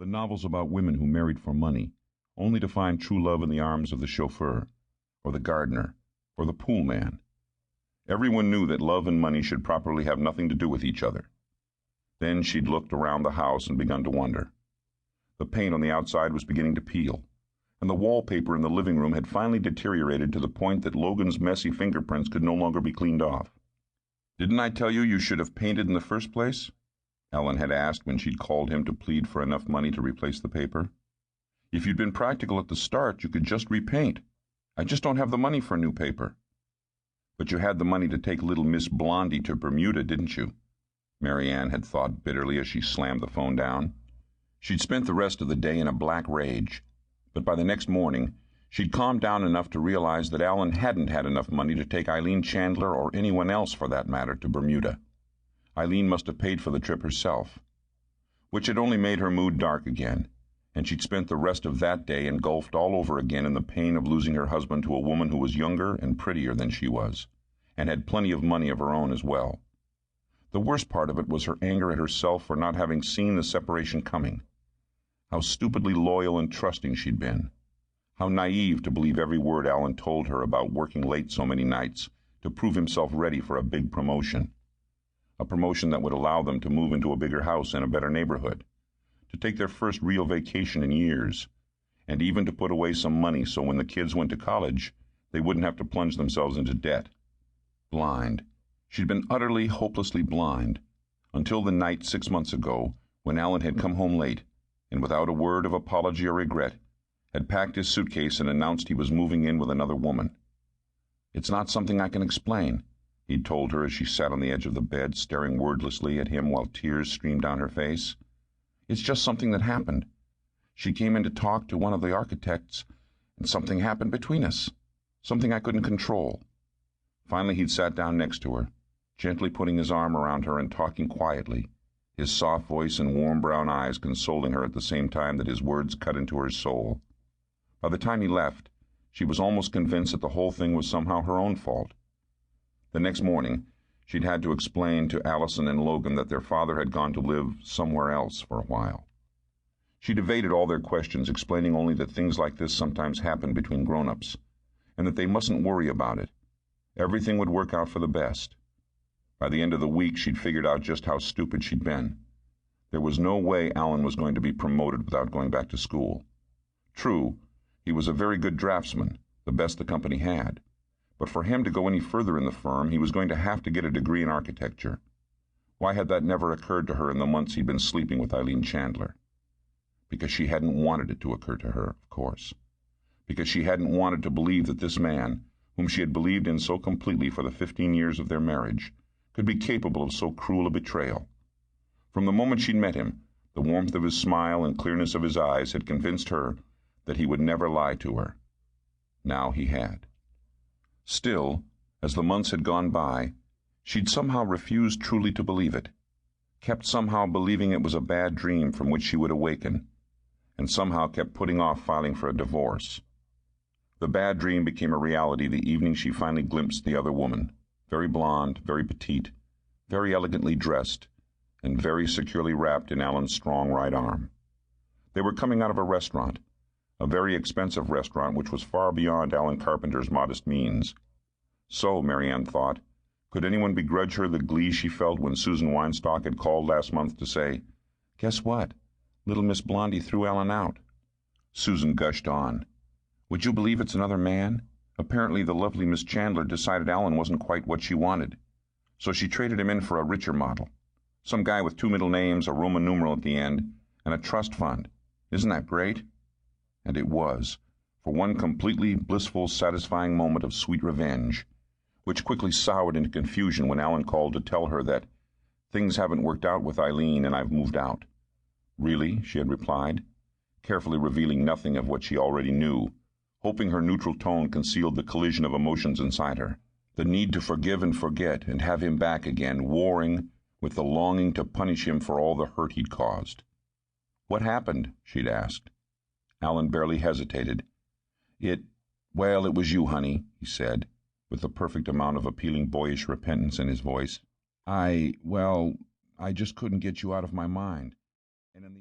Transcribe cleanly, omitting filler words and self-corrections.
The novels about women who married for money, only to find true love in the arms of the chauffeur, or the gardener, or the pool man. Everyone knew that love and money should properly have nothing to do with each other. Then she'd looked around the house and begun to wonder. The paint on the outside was beginning to peel, and the wallpaper in the living room had finally deteriorated to the point that Logan's messy fingerprints could no longer be cleaned off. "Didn't I tell you should have painted in the first place?" Ellen had asked when she'd called him to plead for enough money to replace the paper. "If you'd been practical at the start, you could just repaint. I just don't have the money for a new paper." "But you had the money to take little Miss Blondie to Bermuda, didn't you?" MaryAnne had thought bitterly as she slammed the phone down. She'd spent the rest of the day in a black rage, but by the next morning she'd calmed down enough to realize that Alan hadn't had enough money to take Eileen Chandler, or anyone else for that matter, to Bermuda. Eileen must have paid for the trip herself, which had only made her mood dark again, and she'd spent the rest of that day engulfed all over again in the pain of losing her husband to a woman who was younger and prettier than she was, and had plenty of money of her own as well. The worst part of it was her anger at herself for not having seen the separation coming. How stupidly loyal and trusting she'd been. How naive to believe every word Alan told her about working late so many nights to prove himself ready for a big promotion. A promotion that would allow them to move into a bigger house in a better neighborhood, to take their first real vacation in years, and even to put away some money so when the kids went to college, they wouldn't have to plunge themselves into debt. Blind. She'd been utterly, hopelessly blind, until the night 6 months ago when Alan had come home late, and without a word of apology or regret, had packed his suitcase and announced he was moving in with another woman. "It's not something I can explain," he'd told her as she sat on the edge of the bed, staring wordlessly at him while tears streamed down her face. "It's just something that happened. She came in to talk to one of the architects, and something happened between us. Something I couldn't control." Finally he'd sat down next to her, gently putting his arm around her and talking quietly, his soft voice and warm brown eyes consoling her at the same time that his words cut into her soul. By the time he left, she was almost convinced that the whole thing was somehow her own fault. The next morning, she'd had to explain to Allison and Logan that their father had gone to live somewhere else for a while. She'd evaded all their questions, explaining only that things like this sometimes happen between grown-ups, and that they mustn't worry about it. Everything would work out for the best. By the end of the week, she'd figured out just how stupid she'd been. There was no way Alan was going to be promoted without going back to school. True, he was a very good draftsman, the best the company had. But for him to go any further in the firm, he was going to have to get a degree in architecture. Why had that never occurred to her in the months he'd been sleeping with Eileen Chandler? Because she hadn't wanted it to occur to her, of course. Because she hadn't wanted to believe that this man, whom she had believed in so completely for the 15 years of their marriage, could be capable of so cruel a betrayal. From the moment she'd met him, the warmth of his smile and clearness of his eyes had convinced her that he would never lie to her. Now he had. Still, as the months had gone by, she'd somehow refused truly to believe it, kept somehow believing it was a bad dream from which she would awaken, and somehow kept putting off filing for a divorce. The bad dream became a reality the evening she finally glimpsed the other woman, very blonde, very petite, very elegantly dressed, and very securely wrapped in Alan's strong right arm. They were coming out of a restaurant, a very expensive restaurant which was far beyond Alan Carpenter's modest means. So, MaryAnne thought, could anyone begrudge her the glee she felt when Susan Weinstock had called last month to say, "Guess what? Little Miss Blondie threw Alan out." Susan gushed on. "Would you believe it's another man? Apparently the lovely Miss Chandler decided Alan wasn't quite what she wanted, so she traded him in for a richer model. Some guy with 2 middle names, a Roman numeral at the end, and a trust fund. Isn't that great?" And it was, for one completely blissful, satisfying moment of sweet revenge, which quickly soured into confusion when Alan called to tell her that things haven't worked out with Eileen and I've moved out. "Really?" she had replied, carefully revealing nothing of what she already knew, hoping her neutral tone concealed the collision of emotions inside her, the need to forgive and forget and have him back again, warring with the longing to punish him for all the hurt he'd caused. "What happened?" she'd asked. Alan barely hesitated. It was you, honey," he said, with the perfect amount of appealing boyish repentance in his voice. I just couldn't get you out of my mind."